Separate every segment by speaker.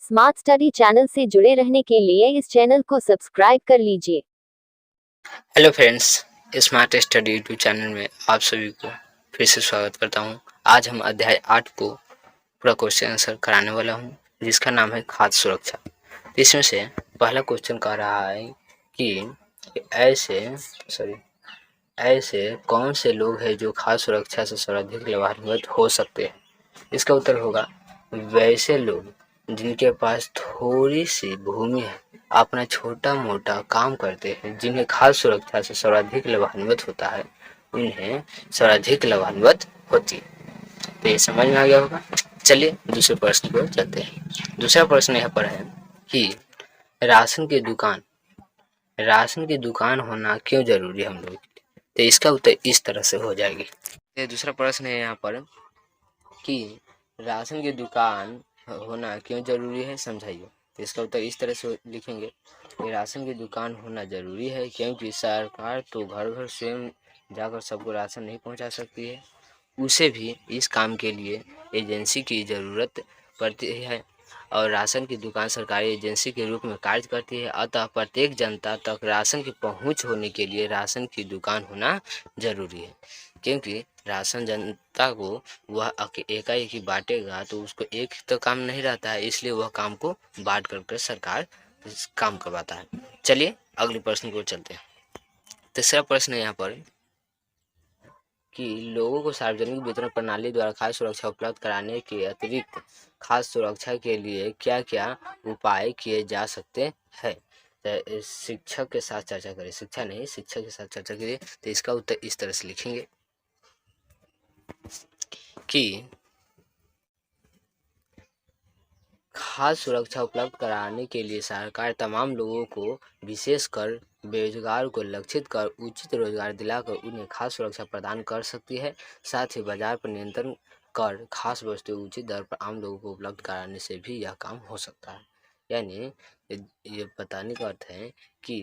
Speaker 1: Smart study channel से जुड़े रहने के लिए इस चैनल को सब्सक्राइब कर लीजिए।
Speaker 2: Hello friends, smart study YouTube channel में आप सभी को फिर से स्वागत करता हूं। आज हम अध्याय 8 को पूरा क्वेश्चन आंसर कराने वाला हूं, जिसका नाम है खाद्य सुरक्षा। इसमें से पहला क्वेश्चन कह रहा है कि ऐसे कौन से लोग हैं जो खाद्य सुरक्षा से सर्वाधिक लाभान्वित हो सकते हैं। इसका उत्तर होगा वैसे लोग जिनके पास थोड़ी सी भूमि है, अपना छोटा मोटा काम करते हैं, जिन्हें खाद्य सुरक्षा से सर्वाधिक लाभान्वित होता है, उन्हें सर्वाधिक लाभान्वित होती है। तो ये समझ में आ गया होगा। चलिए दूसरे प्रश्न को चलते हैं। दूसरा प्रश्न यहाँ पर है कि राशन की दुकान होना क्यों जरूरी है हम लोग के लिए। तो इसका उत्तर इस तरह से हो जाएगी। तो दूसरा प्रश्न है यहाँ पर कि राशन की दुकान होना क्यों जरूरी है, समझाइए। तो इसका उत्तर इस तरह से लिखेंगे कि राशन की दुकान होना जरूरी है क्योंकि सरकार तो घर घर स्वयं जाकर सबको राशन नहीं पहुंचा सकती है, उसे भी इस काम के लिए एजेंसी की ज़रूरत पड़ती है और राशन की दुकान सरकारी एजेंसी के रूप में कार्य करती है। अतः प्रत्येक जनता तक राशन की पहुंच होने के लिए राशन की दुकान होना जरूरी है, क्योंकि राशन जनता को वह एकाएक ही बांटेगा तो उसको एक तो काम नहीं रहता है, इसलिए वह काम को बांट कर सरकार काम करवाता है। चलिए अगले प्रश्न को चलते हैं। तीसरा प्रश्न है यहाँ पर कि लोगों को सार्वजनिक वितरण प्रणाली द्वारा खाद्य सुरक्षा उपलब्ध कराने के अतिरिक्त खाद्य सुरक्षा के लिए क्या क्या उपाय किए जा सकते हैं। शिक्षक के साथ चर्चा करें, शिक्षक के साथ चर्चा करिए। तो इसका उत्तर इस तरह से लिखेंगे कि खाद्य सुरक्षा उपलब्ध कराने के लिए सरकार तमाम लोगों को, विशेषकर बेरोजगार को लक्षित कर उचित रोजगार दिलाकर उन्हें खाद्य सुरक्षा प्रदान कर सकती है। साथ ही बाजार पर नियंत्रण कर खास वस्तुएं उचित दर पर आम लोगों को उपलब्ध कराने से भी यह काम हो सकता है। यानी ये बताने का अर्थ है कि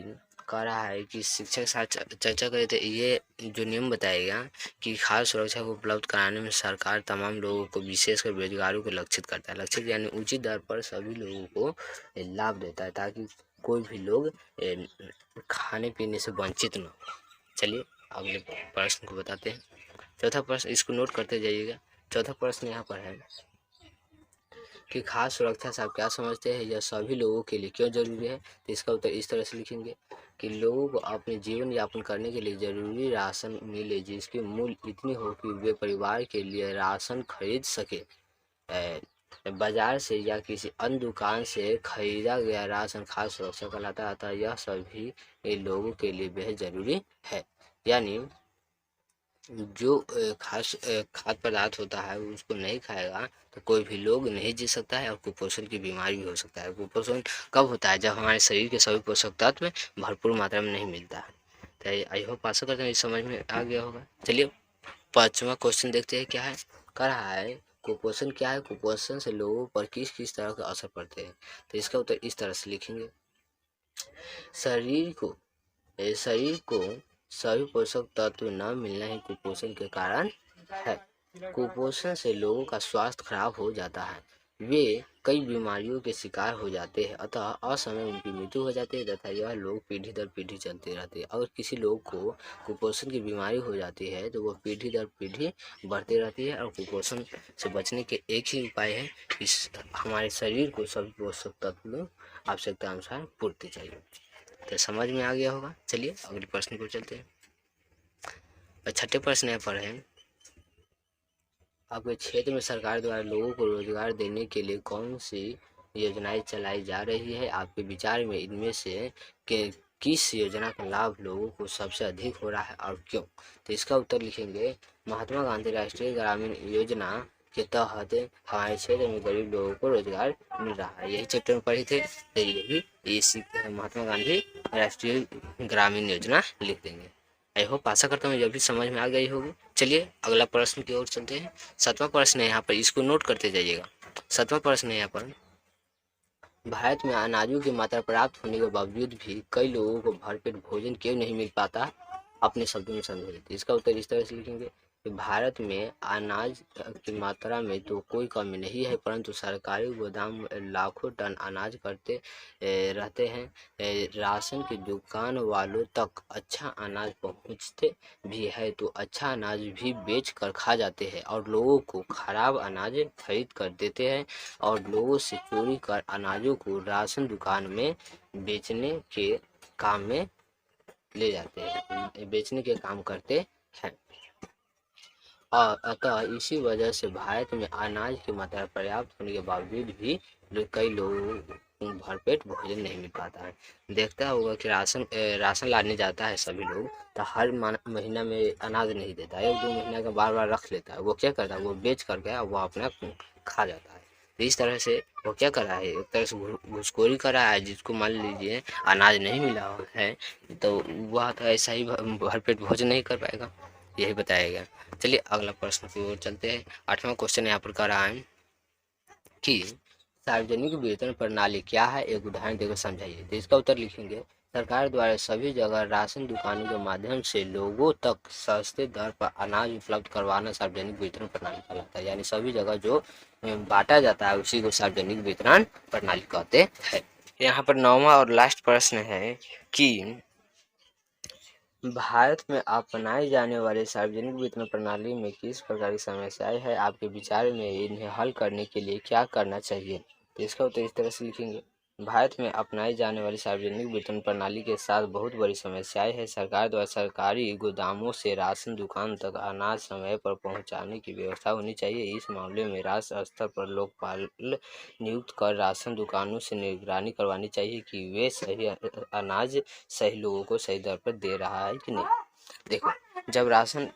Speaker 2: कह रहा है कि शिक्षक के साथ चर्चा करें तो ये जो नियम बताएगा कि खाद्य सुरक्षा को उपलब्ध कराने में सरकार तमाम लोगों को, विशेषकर बेरोजगारों को लक्षित करता है। लक्षित यानी उचित दर पर सभी लोगों को लाभ देता है, ताकि कोई भी लोग खाने पीने से वंचित न हो। चलिए अगले प्रश्न को बताते हैं। चौथा प्रश्न, इसको नोट करते जाइएगा। चौथा प्रश्न यहाँ पर है कि खाद्य सुरक्षा से आप क्या समझते हैं, यह सभी लोगों के लिए क्यों जरूरी है। तो इसका उत्तर इस तरह से लिखेंगे कि लोगों को अपने जीवन यापन करने के लिए जरूरी राशन मिले, जिसकी मूल्य इतनी हो कि वे परिवार के लिए राशन खरीद सके। बाजार से या किसी अन्य दुकान से खरीदा गया राशन खाद्य सुरक्षा कहलाता है। अतः यह सभी लोगों के लिए बेहद जरूरी है। यानी जो खाद्य पदार्थ होता है उसको नहीं खाएगा तो कोई भी लोग नहीं जी सकता है और कुपोषण की बीमारी भी हो सकता है। कुपोषण कब होता है, जब हमारे शरीर के सभी पोषक तत्व भरपूर मात्रा में नहीं मिलता है। तो आई होप आशा करते हैं इस समझ में आ गया होगा। चलिए पांचवा क्वेश्चन देखते हैं क्या है। कह रहा है कुपोषण क्या है, कुपोषण से लोगों पर किस किस तरह का असर पड़ते हैं। तो इसका उत्तर इस तरह से लिखेंगे, शरीर को सभी पोषक तत्व न मिलना ही कुपोषण के कारण है। कुपोषण से लोगों का स्वास्थ्य खराब हो जाता है, वे कई बीमारियों के शिकार हो जाते हैं, अतः असमय उनकी मृत्यु हो जाती है तथा यह लोग पीढ़ी दर पीढ़ी चलते रहते हैं। अगर किसी लोग को कुपोषण की बीमारी हो जाती है तो वह पीढ़ी दर पीढ़ी बढ़ती रहती है। और कुपोषण से बचने के एक ही उपाय है, इस हमारे शरीर को सभी पोषक तत्व आवश्यकता अनुसार पूर्ति चाहिए। तो समझ में आ गया होगा। चलिए अगले प्रश्न को चलते हैं। छठे प्रश्न यहाँ पर है, आपके क्षेत्र में सरकार द्वारा लोगों को रोजगार देने के लिए कौन सी योजनाएं चलाई जा रही है। आपके विचार में इनमें से किस योजना का लाभ लोगों को सबसे अधिक हो रहा है और क्यों। तो इसका उत्तर लिखेंगे, महात्मा गांधी राष्ट्रीय ग्रामीण योजना के तहत हमारे क्षेत्र में गरीब लोगों को रोजगार मिल रहा है। यही चैप्टर में पढ़े थे, तो यही महात्मा गांधी राष्ट्रीय ग्रामीण योजना लिख देंगे। आई होप आशा करता हूँ यह भी समझ में आ गई होगी। चलिए अगला प्रश्न की ओर चलते हैं। सातवां प्रश्न है यहाँ पर, इसको नोट करते जाइएगा। सातवां प्रश्न है यहाँ पर, भारत में अनाजों की मात्रा प्राप्त होने के बावजूद भी कई लोगों को भरपेट भोजन क्यों नहीं मिल पाता, अपने शब्दों में समझाइए। इसका उत्तर इस तरह से लिखेंगे कि भारत में अनाज की मात्रा में तो कोई कमी नहीं है, परंतु सरकारी गोदाम लाखों टन अनाज करते रहते हैं। राशन की दुकान वालों तक अच्छा अनाज पहुंचते भी है तो अच्छा अनाज भी बेच कर खा जाते हैं और लोगों को खराब अनाज खरीद कर देते हैं और लोगों से चोरी कर अनाजों को राशन दुकान में बेचने के काम में ले जाते हैं, बेचने के काम करते हैं। और अतः इसी वजह से भारत में अनाज की मात्रा पर्याप्त होने के बावजूद भी कई लोगों को भरपेट भोजन नहीं मिल पाता है। देखता होगा कि राशन लाने जाता है सभी लोग, तो हर महीना में अनाज नहीं देता, 1-2 महीना का बार बार रख लेता है। वो क्या करता है, वो बेच कर गया, वो अपना खा जाता है। तो इस तरह से वो क्या कर रहा है, एक तरह से घूसखोरी कर रहा है। जिसको मान लीजिए अनाज नहीं मिला है तो वह तो ऐसा ही भरपेट भोजन नहीं कर पाएगा, यही बताया गया। चलिए अगला प्रश्न की ओर चलते हैं। 8वां क्वेश्चन यहाँ पर कर रहा है कि सार्वजनिक वितरण प्रणाली क्या है, एक उदाहरण देकर समझाइए। तो इसका उत्तर लिखेंगे, सरकार द्वारा सभी जगह राशन दुकानों के माध्यम से लोगों तक सस्ते दर पर अनाज उपलब्ध करवाना सार्वजनिक वितरण प्रणाली कहलाता है। यानी सभी जगह जो बांटा जाता है उसी को सार्वजनिक वितरण प्रणाली कहते हैं। यहाँ पर 9वां और लास्ट प्रश्न है कि भारत में अपनाई जाने वाली सार्वजनिक वितरण प्रणाली में किस प्रकार की समस्याएं हैं, आपके विचार में इन्हें हल करने के लिए क्या करना चाहिए। तो इसका उत्तर इस तरह से लिखेंगे, भारत में अपनाई जाने वाली सार्वजनिक वितरण प्रणाली के साथ बहुत बड़ी समस्याएं हैं। सरकार द्वारा सरकारी गोदामों से राशन दुकान तक अनाज समय पर पहुंचाने की व्यवस्था होनी चाहिए। इस मामले में राष्ट्र स्तर पर लोकपाल नियुक्त कर राशन दुकानों से निगरानी करवानी चाहिए कि वे सही अनाज सही लोगों को सही दर पर दे रहा है कि नहीं। देखो, जब राशन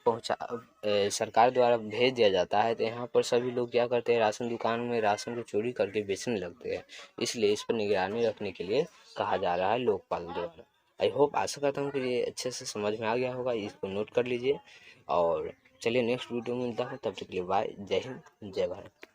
Speaker 2: सरकार द्वारा भेज दिया जाता है तो यहाँ पर सभी लोग क्या करते हैं, राशन दुकान में राशन को चोरी करके बेचने लगते हैं। इसलिए इस पर निगरानी रखने के लिए कहा जा रहा है लोकपाल द्वारा। आई होप, आशा करता हूँ कि ये अच्छे से समझ में आ गया होगा, इसको नोट कर लीजिए। और चलिए नेक्स्ट वीडियो में मिलता हूँ, तब तक के लिए बाय, जय हिंद, जय भारत।